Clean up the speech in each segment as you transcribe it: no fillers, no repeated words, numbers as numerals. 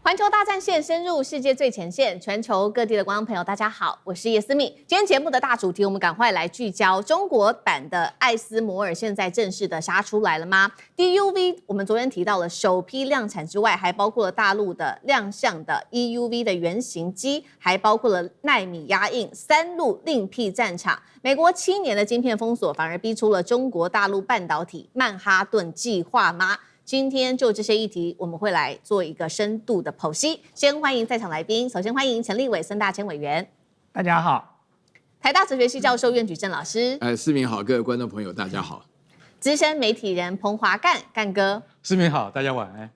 環球大戰線深入世界最前線，全球各地的觀眾朋友，大家好，我是葉思敏。今天節目的大主題，我們趕快來聚焦中國版的艾斯摩爾，現在正式的殺出來了嗎 ？DUV 我們昨天提到了首批量產之外，還包括了大陸的亮相的 EUV 的原型機，還包括了奈米壓印3路另闢戰場。美國7年的晶片封鎖，反而逼出了中國大陸半導體曼哈頓計劃嗎？今天就這些議題，我們會來做一個深度的剖析。先歡迎在場來賓，首先歡迎陳立偉、孫大千委員。大家好。台大哲學系教授苑舉正老師。思敏好，各位觀眾朋友大家好。資深媒體人彭華幹哥。思敏好，大家晚安。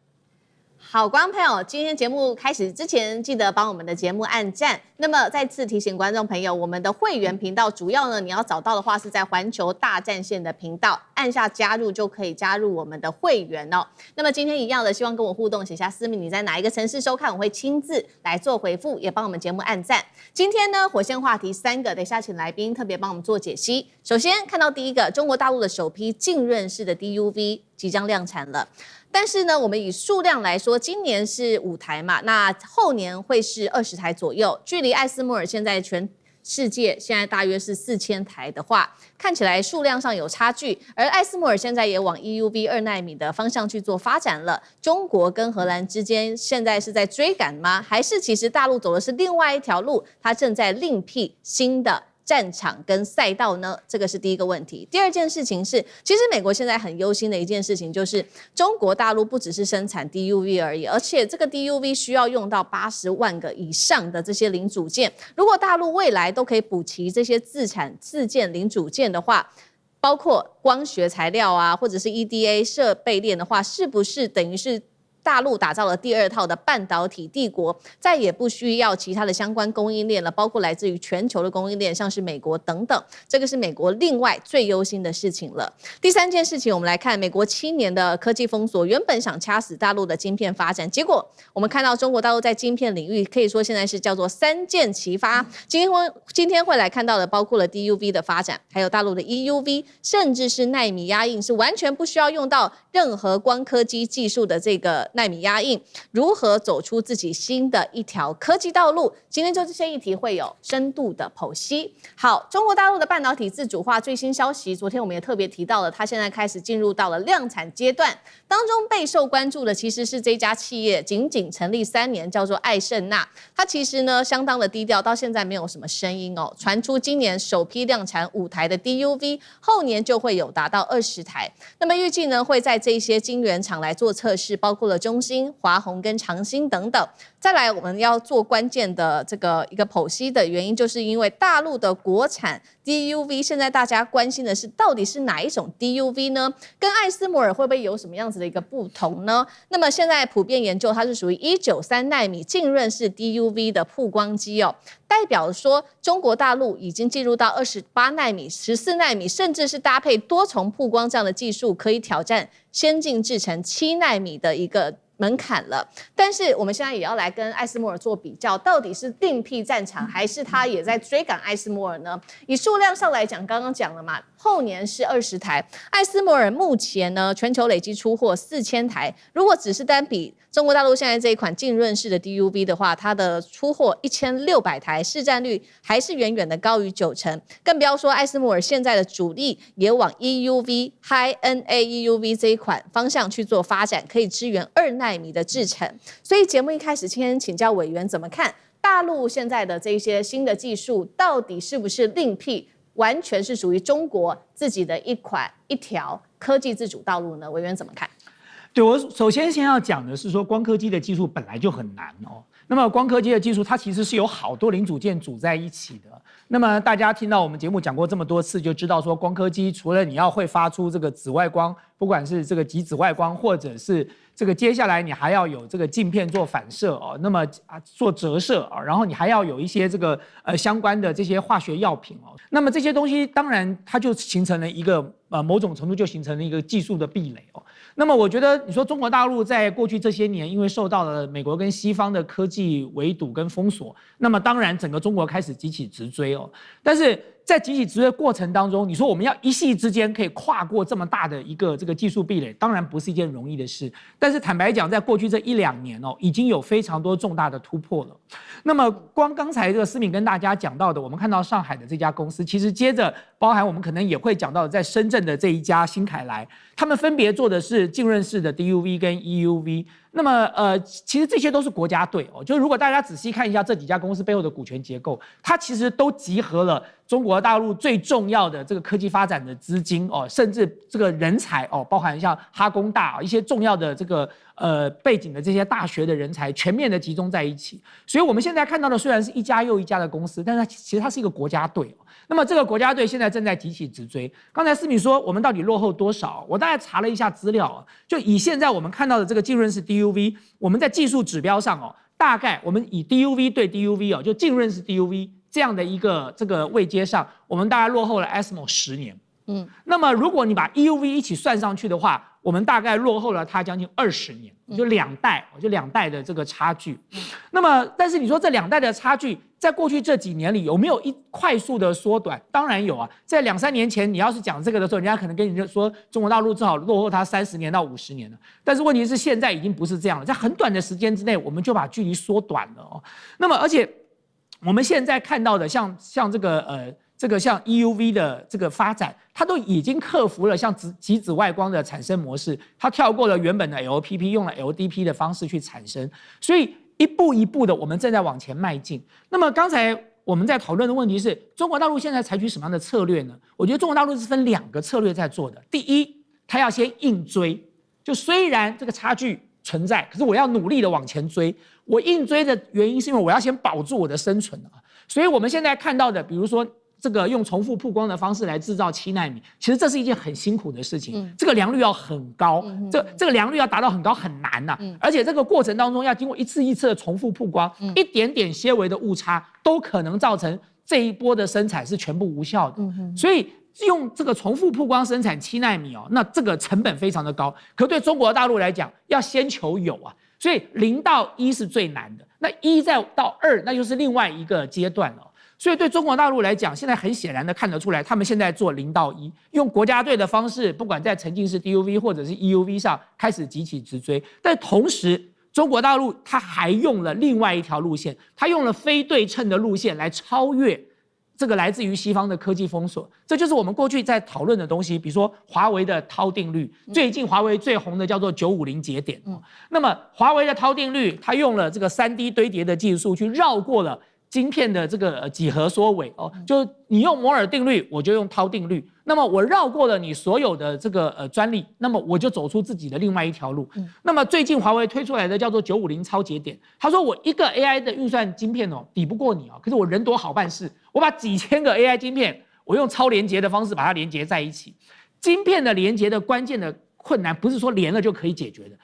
好，觀眾朋友，今天節目開始之前，記得幫我們的節目按讚。那麼再次提醒觀眾朋友，我們的會員頻道主要呢，你要找到的話是在環球大戰線的頻道，按下加入就可以加入我們的會員哦。那麼今天一樣的，希望跟我互動，寫下思敏你在哪一個城市收看，我會親自來做回復，也幫我們節目按讚。今天呢，火線話題3個，等一下請來賓特別幫我們做解析。首先看到第一個，中國大陸的首批浸潤式的 DUV 即將量產了。但是呢，我們以數量來說，今年是5台嘛，那後年會是20台左右。距離艾斯摩爾現在全世界現在大約是4000台的話，看起來數量上有差距。而艾斯摩爾現在也往 EUV 2奈米的方向去做發展了。中國跟荷蘭之間現在是在追趕嗎？還是其實大陸走的是另外一條路，它正在另闢新的戰場跟賽道呢？這個是第一個問題。第二件事情是，其實美國現在很憂心的一件事情就是中國大陸不只是生產 DUV 而已，而且這個 DUV 需要用到80萬個以上的這些零組件。如果大陸未來都可以補齊這些自產自建零組件的話，包括光學材料啊，或者是 EDA 設備鏈的話，是不是等於是大陸打造了第2套的半導體帝國，再也不需要其他的相關供應鏈了，包括來自於全球的供應鏈，像是美國等等，這個是美國另外最憂心的事情了。第3件事情，我們來看美國7年的科技封鎖，原本想掐死大陸的晶片發展，結果我們看到中國大陸在晶片領域可以說現在是叫做3箭齊發。今天會來看到的，包括了 DUV 的發展，還有大陸的 EUV， 甚至是奈米壓印，是完全不需要用到任何光刻機技術的這個奈米壓印，如何走出自己新的一條科技道路？今天就這些議題會有深度的剖析。好，中國大陸的半導體自主化最新消息，昨天我們也特別提到了，它現在開始進入到了量產階段。當中備受關注的其實是這家企業，僅成立3年，叫做艾勝納。它其實呢相當的低調，到現在沒有什麼聲音哦。傳出今年首批量產5台的 DUV， 後年就會有達到20台。那麼預計呢會在這些晶圓廠來做測試，包括了中芯、華虹跟長興等等。再來，我們要做關鍵的這個一個剖析的原因，就是因為大陸的國產 DUV， 現在大家關心的是到底是哪一種 DUV 呢？跟艾斯摩爾會不會有什麼樣子的一個不同呢？那麼現在普遍研究，它是屬於193奈米浸潤式 DUV 的曝光機哦，代表說中國大陸已經進入到28奈米、14奈米，甚至是搭配多重曝光這樣的技術，可以挑戰先進製程7奈米的一個門檻了。但是我們現在也要來跟艾斯摩爾做比較，到底是另闢戰場，還是他也在追趕艾斯摩爾呢？以數量上來講，剛剛講了嘛，後年是20台。艾斯摩爾目前呢，全球累計出貨4000台。如果只是單比中國大陸現在這一款浸潤式的 DUV 的話，它的出貨1600台，市占率還是遠遠的高於90%。更不要說艾斯摩爾現在的主力也往 EUV High-NA EUV 這一款方向去做發展，可以支援2奈米的製程。所以節目一開始先請教委員怎麼看大陸現在的這些新的技術，到底是不是另闢，完全是屬於中國自己的一條科技自主道路呢？委員怎麼看？對，我首先要講的是說，光刻機的技術本來就很難哦。那麼光刻機的技術，它其實是有好多零組件組在一起的。那麼大家聽到我們節目講過這麼多次，就知道說光刻機除了你要會發出這個紫外光，不管是這個極紫外光，或者是這個接下來你還要有這個鏡片做反射哦，那麼做折射啊，然後你還要有一些这個相關的這些化學藥品哦。那麼這些東西當然它就形成了一個某種程度就形成了一個技術的壁壘哦。那麼我覺得你說中國大陸在過去這些年，因為受到了美國跟西方的科技圍堵跟封鎖，那麼當然整個中國開始急起直追哦。但是在急起直追的過程當中，你說我們要一夕之間可以跨過這麼大的一個這個技術壁壘，當然不是一件容易的事。但是坦白講，在過去這1-2年哦，已經有非常多重大的突破了。那麼光剛才這個思敏跟大家講到的，我們看到上海的這家公司，其實接着包含我們可能也會講到在深圳的這一家新凱萊，他們分別做的是浸潤式的 DUV 跟 EUV。那麼其實這些都是國家隊哦，就是如果大家仔細看一下這幾家公司背後的股權結構，它其實都集合了中國大陸最重要的这個科技發展的資金哦，甚至這個人才哦，包含像哈工大一些重要的這個背景的這些大學的人才，全面的集中在一起。所以我們現在看到的雖然是一家又一家的公司，但是其實它是一個國家隊哦。那麼這個國家隊現在正在急起直追。剛才思敏說我們到底落後多少？我大概查了一下資料，就以現在我們看到的這個浸潤式 DUV， 我們在技術指標上哦，大概我們以 DUV 對 DUV 哦，就浸潤式 DUV 這樣的一個這個位階上，我們大概落後了 ASML 10年。那麼如果你把 EUV 一起算上去的話，我們大概落後了它将近20年，就2代的这個差距。那麼，但是你說這2代的差距，在過去這幾年裡有沒有快速的縮短？當然有啊。在2-3年前，你要是講這個的時候，人家可能跟你說中國大陸正好落後它30年到50年了。但是問題是现在已經不是這樣了，在很短的時間之內，我們就把距離縮短了哦。那麼，而且我們現在看到的像這個像 EUV 的這個發展，它都已經克服了像極紫外光的產生模式，它跳過了原本的 LPP， 用了 LDP 的方式去產生，所以一步一步的我們正在往前邁進。那麼剛才我們在討論的問題是，中國大陸現在採取什麼樣的策略呢？我覺得中國大陸是分2個策略在做的。第一，它要先硬追，就雖然這個差距存在，可是我要努力的往前追。我硬追的原因是因為我要先保住我的生存啊。所以我們現在看到的，比如說這個用重複曝光的方式來製造7奈米，其實這是一件很辛苦的事情。這個良率要很高，這個良率要達到很高很難吶。而且這個過程當中要經過一次一次的重複曝光，一點點些微的誤差都可能造成這一波的生產是全部無效的。所以用這個重複曝光生產7奈米哦，那這個成本非常的高。可對中國大陸來講，要先求有啊，所以0到1是最難的，那1再到2，那就是另外一個階段了。所以對中國大陸來講，現在很顯然的看得出來，他們現在做0到1，用國家隊的方式，不管在沉浸式 DUV 或者是 EUV 上開始急起直追。但同時，中國大陸它還用了另外一條路線，它用了非對稱的路線來超越這個來自於西方的科技封鎖。這就是我們過去在討論的東西，比如說華為的濤定律，最近華為最紅的叫做950節點。那麼華為的濤定律，它用了這個3D 堆疊的技術去繞過了晶片的這個幾何縮尾哦，就你用摩爾定律，我就用濤定律。那麼我繞過了你所有的這個專利，那麼我就走出自己的另外一條路。那麼最近華為推出來的叫做950超節點，他說我一個 AI 的運算晶片哦，抵不過你哦，可是我人多好辦事，我把幾千個 AI 晶片，我用超連結的方式把它連結在一起。晶片的連結的關鍵的困難不是說連了就可以解決的。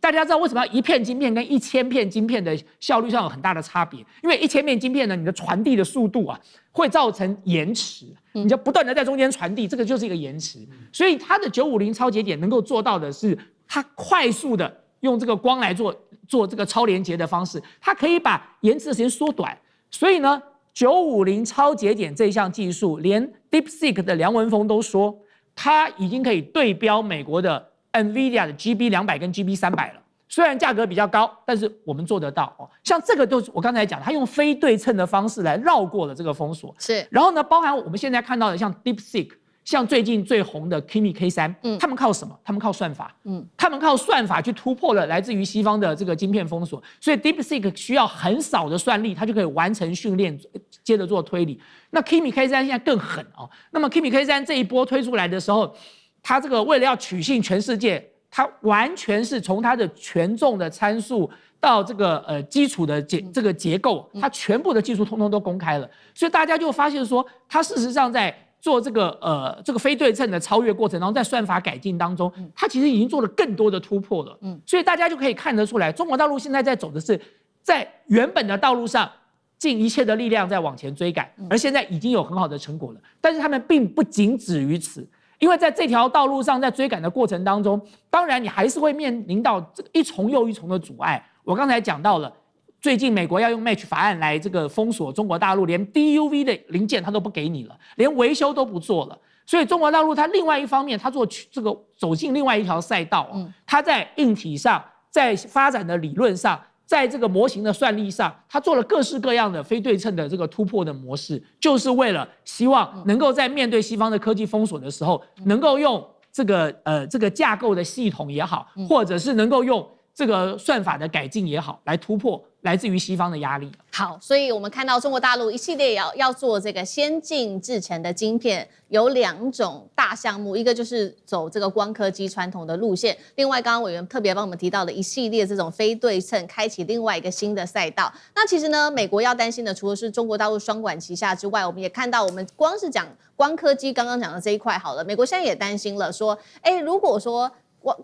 大家知道為什麼要1片晶片跟1000片晶片的效率上有很大的差別？因為1000片晶片呢，你的傳遞的速度啊會造成延遲，你就不斷的在中間傳遞，這個就是一個延遲。所以它的950超節點能夠做到的是，它快速的用這個光來做這個超連結的方式，它可以把延遲的時間縮短。所以呢，950超節點這一項技術，連 DeepSeek 的梁文峰都說，它已經可以對標美國的NVIDIA 的 GB200 跟 GB300 了，雖然價格比較高，但是我們做得到哦。像這個就是我剛才講，他用非對稱的方式來繞過了這個封鎖。是，然後呢，包含我們現在看到的像 DeepSeek， 像最近最紅的 Kimi K3，他們靠什麼？他們靠算法。他們靠算法去突破了來自於西方的這個晶片封鎖，所以 DeepSeek 需要很少的算力，它就可以完成訓練，接着做推理。那 Kimi K3 現在更狠哦。那麼 Kimi K3 這一波推出來的時候，它這個為了要取信全世界，它完全是從它的權重的參數到這個基礎的這個結構，它全部的技術通通都公開了，所以大家就發現說，它事實上在做這個非對稱的超越過程當中，在算法改進當中，它其實已經做了更多的突破了。所以大家就可以看得出來，中國大陸現在在走的是在原本的道路上盡一切的力量在往前追趕，而現在已經有很好的成果了。但是他們並不僅止於此。因為在這條道路上，在追趕的過程當中，當然你還是會面臨到這個一重又一重的阻礙。我剛才講到了，最近美國要用 Match 法案來這個封鎖中國大陸，連 DUV 的零件它都不給你了，連維修都不做了。所以中國大陸它另外一方面，它做這個走進另外一條賽道，它在硬體上，在發展的理論上，在這個模型的算力上，它做了各式各樣的非對稱的這個突破的模式，就是為了希望能夠在面對西方的科技封鎖的時候，能夠用這個架構的系統也好，或者是能夠用這個算法的改進也好，來突破來自於西方的壓力。好，所以我們看到中國大陸一系列要做这個先進製程的晶片，有2種大項目，一個就是走這個光刻機傳統的路線，另外剛剛委員特別幫我們提到的一系列這種非對稱，開啟另外一個新的賽道。那其實呢，美國要擔心的除了是中國大陸雙管齊下之外，我們也看到，我們光是講光刻機剛剛講的這一塊好了，美國現在也擔心了，說，如果說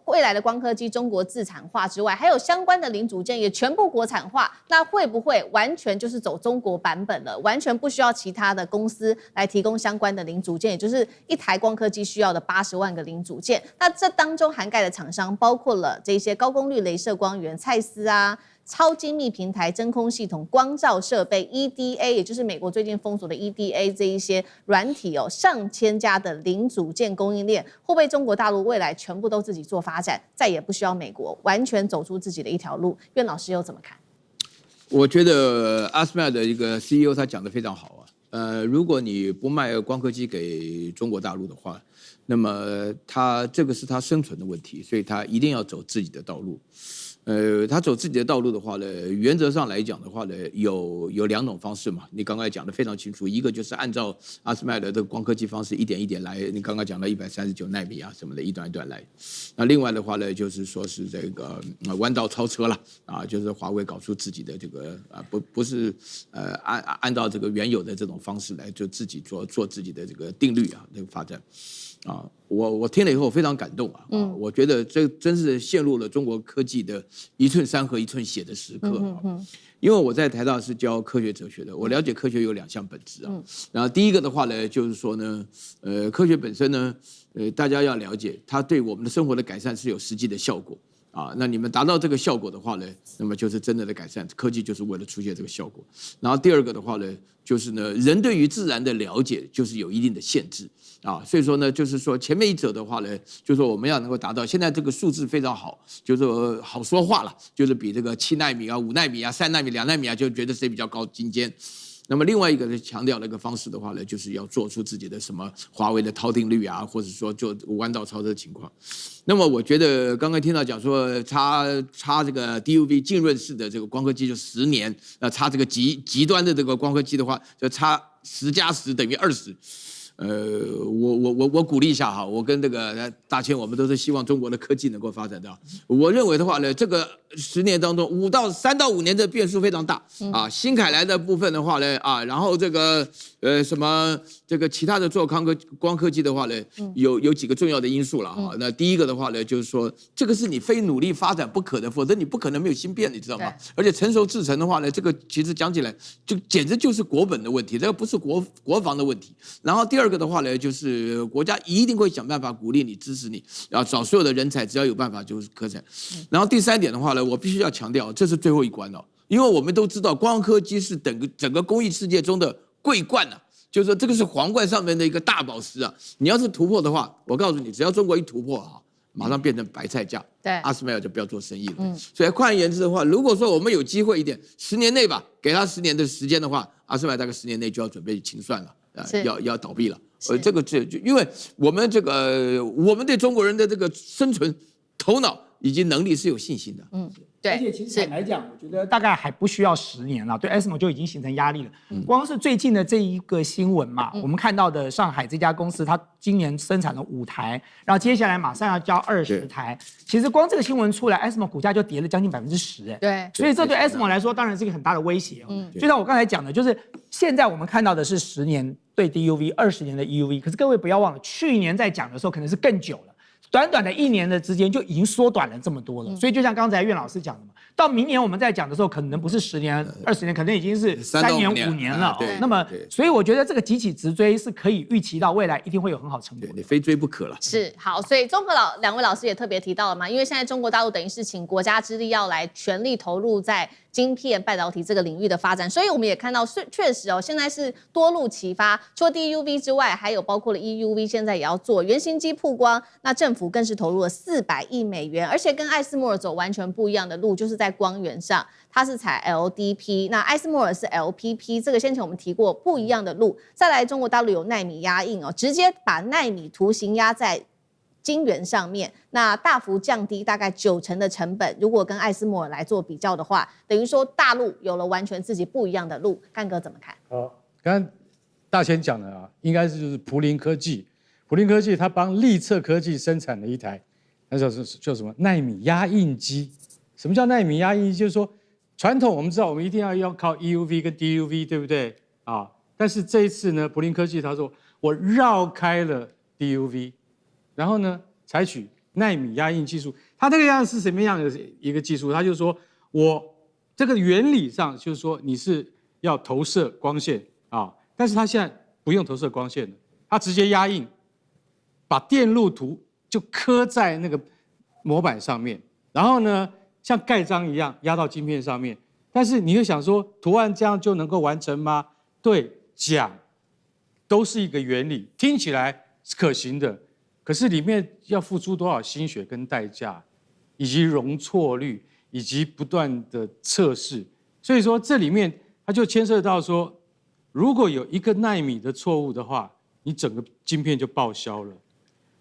未來的光刻機中國自產化之外，還有相關的零組件也全部國產化，那會不會完全就是走中國版本了？完全不需要其他的公司來提供相關的零組件，也就是一台光刻機需要的80萬個零組件。那這當中涵蓋的廠商包括了這些高功率雷射光源、蔡司啊。超精密平台、真空系統、光照設備 EDA， 也就是美國最近封鎖的 EDA 這一些軟體上千家的零組件供應鏈，會不會中國大陸未來全部都自己做發展，再也不需要美國，完全走出自己的一條路？苑老師又怎麼看？我覺得阿斯麥的一個 CEO 他講得非常好啊。如果你不賣光刻機給中國大陸的話，那麼這個是他生存的問題，所以他一定要走自己的道路。他走自己的道路的話呢，原則上來講的話呢，有2種方式嘛。你剛才講的非常清楚，一個就是按照阿斯麥的這個光刻機方式一點一點來，你剛剛講到139奈米啊什麼的，一段一段來。那另外的話呢，就是說是這個彎道超車了啊，就是華為搞出自己的這個不是按照這個原有的這種方式來，就自己做自己的這個定律啊，這個發展。啊，我聽了以後非常感動啊！我覺得這真是陷入了中國科技的一寸山河一寸血的時刻啊！因為我在台大是教科學哲學的，我了解科學有2項本質啊。然後第一個的話呢，就是說呢，科學本身呢，大家要了解，它對我們的生活的改善是有實際的效果啊。那你們達到這個效果的話呢，那麼就是真正的改善。科技就是為了出現這個效果。然後第二個的話呢，就是呢，人對於自然的了解就是有一定的限制。啊，所以說呢，就是說前面一者的話呢，就是說我們要能夠達到，現在這個數字非常好，就是說好說話了，就是比這個7奈米啊、5奈米啊、3奈米、2奈米啊，就覺得誰比較高精尖。那麼另外一個是強調那個方式的話呢，就是要做出自己的什麼華為的濤定律啊，或者說做彎道超車的情況。那麼我覺得剛剛聽到講說插這個 DUV 浸潤式的這個光刻機就10年，插這個極端的這個光刻機的話，就插10+10等於20。我鼓勵一下哈，我跟這個大千，我們都是希望中國的科技能夠發展到。我認為的話呢，這個10年當中3到5年的變數非常大啊。新凱萊的部分的話呢啊，然後這個什麼這個其他的做光刻機的話呢，有幾個重要的因素了哈。那第一個的話呢，就是說這個是你非努力發展不可的，否則你不可能沒有新變，你知道嗎？而且成熟製程的話呢，這個其實講起來就簡直就是國本的問題，這個不是國防的問題。然後第二個的話呢，就是國家一定會想辦法鼓勵你、支持你，要找所有的人才，只要有辦法就是科產。然後第3點的話呢，我必須要強調，這是最後一關了，因為我們都知道光刻機是整個工藝世界中的桂冠啊，就是說這個是皇冠上面的一個大寶石啊。你要是突破的話，我告訴你，只要中國一突破啊，馬上變成白菜價，對，阿斯麥爾就不要做生意了。所以換而言之的話，如果說我們有機會一點，10年內吧，給他10年的時間的話，阿斯麥爾大概10年內就要準備清算了，要倒閉了。這個因為我們對中國人的這個生存頭腦以及能力是有信心的。對，而且其實坦白講，我覺得大概還不需要10年了，對 ASML 就已經形成壓力了。光是最近的這一個新聞嘛，我們看到的上海這家公司，它今年生產了5台，然後接下來馬上要交20台。其實光這個新聞出來 ，ASML 股價就跌了將近10%。對，所以這對 ASML 來說當然是一個很大的威脅。就像我剛才講的，就是現在我們看到的是10年對 DUV，20年的 EUV，可是各位不要忘了，去年在講的時候可能是更久了。短短的1年的之間就已經縮短了這麼多了。所以就像剛才苑老師講的嘛，到明年我們在講的時候，可能不是10年、20年，可能已經是3年、5年了。那麼，所以我觉得這個急起直追是可以預期到未來一定會有很好成果的，你非追不可了。是好，所以綜合兩位老師也特別提到了嘛，因為現在中國大陸等於是請國家之力要來全力投入在晶片半導體這個領域的發展，所以我們也看到確實現在是多路齊發，除了 DUV 之外，還有包括了 EUV， 現在也要做原型機曝光，那政府更是投入了400億美元，而且跟艾斯摩爾走完全不一樣的路，就是在光源上，它是採 LDP， 那艾斯摩爾是 LPP， 這個先前我們提過不一樣的路。再來，中國大陸有奈米壓印直接把奈米圖形壓在晶圓上面，那大幅降低大概90%的成本。如果跟艾斯摩爾来做比較的話，等於說大陸有了完全自己不一樣的路。幹哥怎麼看？好，剛剛大千講的啊，應該是就是普林科技，普林科技它幫力測科技生產了一台，那叫什麼奈米壓印機？什麼叫奈米壓印機？就是說傳統我們知道我們一定要靠 EUV 跟 DUV， 對不對啊？但是這一次呢，普林科技他說我繞開了 DUV。然後呢，採取奈米壓印技術，它這個樣是什麼樣的一個技術？它就是說我這個原理上就是說你是要投射光線啊，但是它現在不用投射光線了，它直接壓印，把電路圖就刻在那個模板上面，然後呢，像蓋章一樣壓到晶片上面。但是你會想說，圖案這樣就能夠完成嗎？對，講都是一個原理，聽起來是可行的。可是裡面要付出多少心血跟代價，以及容錯率，以及不斷的測試，所以說這裡面它就牽涉到說，如果有1個奈米的錯誤的話，你整個晶片就報銷了。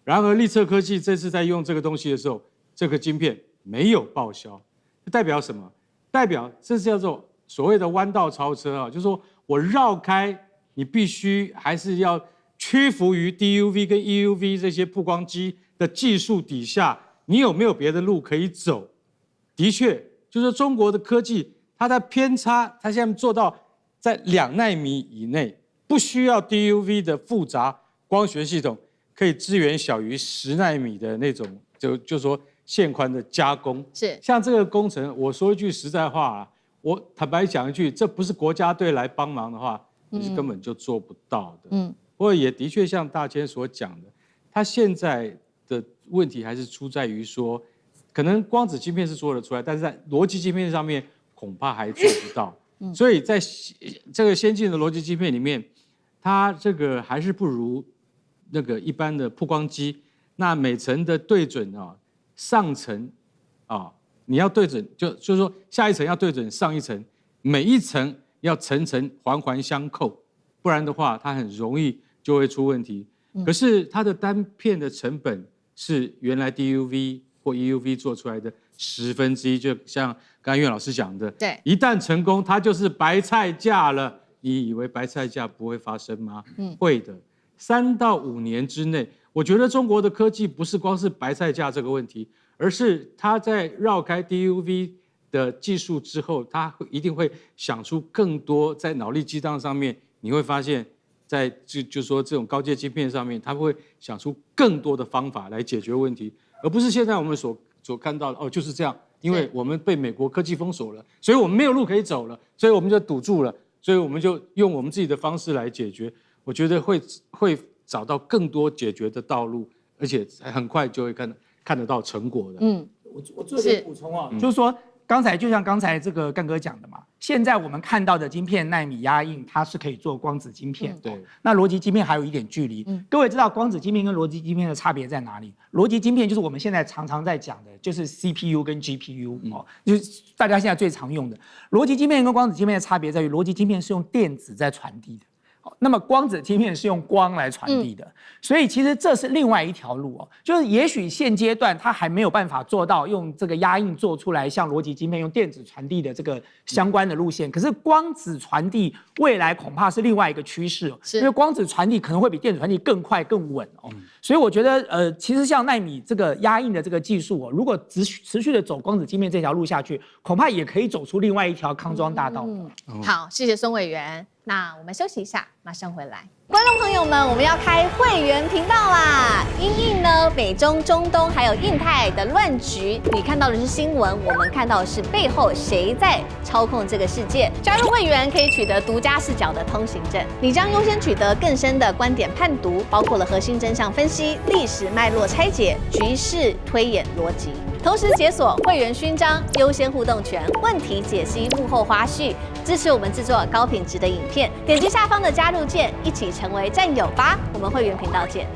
然而力測科技這次在用這個東西的時候，這個晶片沒有報銷，這代表什麼？代表這是叫做所謂的彎道超車啊，就是說我繞開，你必須還是要屈服於 DUV 跟 EUV 這些曝光機的技術底下，你有沒有別的路可以走？的確，就是說中國的科技，它的偏差，它現在做到在2奈米以內，不需要 DUV 的複雜光學系統，可以支援小於10奈米的那種，就說線寬的加工。是像這個工程，我說一句實在話啊，我坦白講一句，這不是國家隊來幫忙的話，你是根本就做不到的。不過也的確像大千所講的，他現在的問題還是出在於說，可能光子晶片是做得出來，但是在邏輯晶片上面恐怕還做不到。所以在這個先進的邏輯晶片裡面，它這個還是不如那個一般的曝光機。那每層的對準啊，上層啊，你要對準，就是說下一層要对準上一層，每一層要層層環環相扣，不然的話它很容易就會出問題。可是它的單片的成本是原來 DUV 或 EUV 做出來的1/10，就像剛才苑老師講的，對，一旦成功，它就是白菜價了。你以為白菜價不會發生嗎？會的。3到5年之內，我覺得中國的科技不是光是白菜價這個問題，而是它在繞開 DUV 的技術之後，它一定會想出更多在腦力激盪上面，你會發現。在就說這種高階晶片上面，他會想出更多的方法來解決問題，而不是現在我們所看到的哦，就是這樣，因為我們被美國科技封鎖了，所以我們沒有路可以走了，所以我們就堵住了，所以我們就用我們自己的方式來解決。我覺得會找到更多解決的道路，而且很快就會看得到成果的。我做一個補充啊，就是說。就像剛才這個幹哥講的嘛，現在我們看到的晶片奈米壓印，它是可以做光子晶片。對，那邏輯晶片還有一點距離。各位知道光子晶片跟邏輯晶片的差別在哪裡？邏輯晶片就是我們現在常常在講的，就是 CPU 跟 GPU 哦，就是大家現在最常用的。逻輯晶片跟光子晶片的差別在於，邏輯晶片是用電子在傳遞的。那麼光子晶片是用光來傳遞的，所以其實這是另外一條路哦。就是也許現階段它還沒有辦法做到用這個壓印做出來像邏輯晶片用電子傳遞的這個相關的路線，可是光子傳遞未來恐怕是另外一個趨勢哦，因為光子傳遞可能會比電子傳遞更快更穩哦。所以我覺得其實像奈米這個壓印的這個技術哦，如果持續的走光子晶片這條路下去，恐怕也可以走出另外一條康莊大道。好，謝謝孫委員。那我們休息一下，馬上回來。觀眾朋友們，我們要開會員頻道啦！因應呢美中、中東還有印太的亂局，你看到的是新聞，我們看到的是背後誰在操控這個世界。加入會員可以取得獨家視角的通行證，你將優先取得更深的觀點判讀，包括了核心真相分析、歷史脈絡拆解、局勢推演邏輯。同時解鎖會員勳章、優先互動權、問題解析、幕後花絮，支持我們制作高品質的影片。點擊下方的加入鍵，一起成為戰友吧！我們會員頻道見。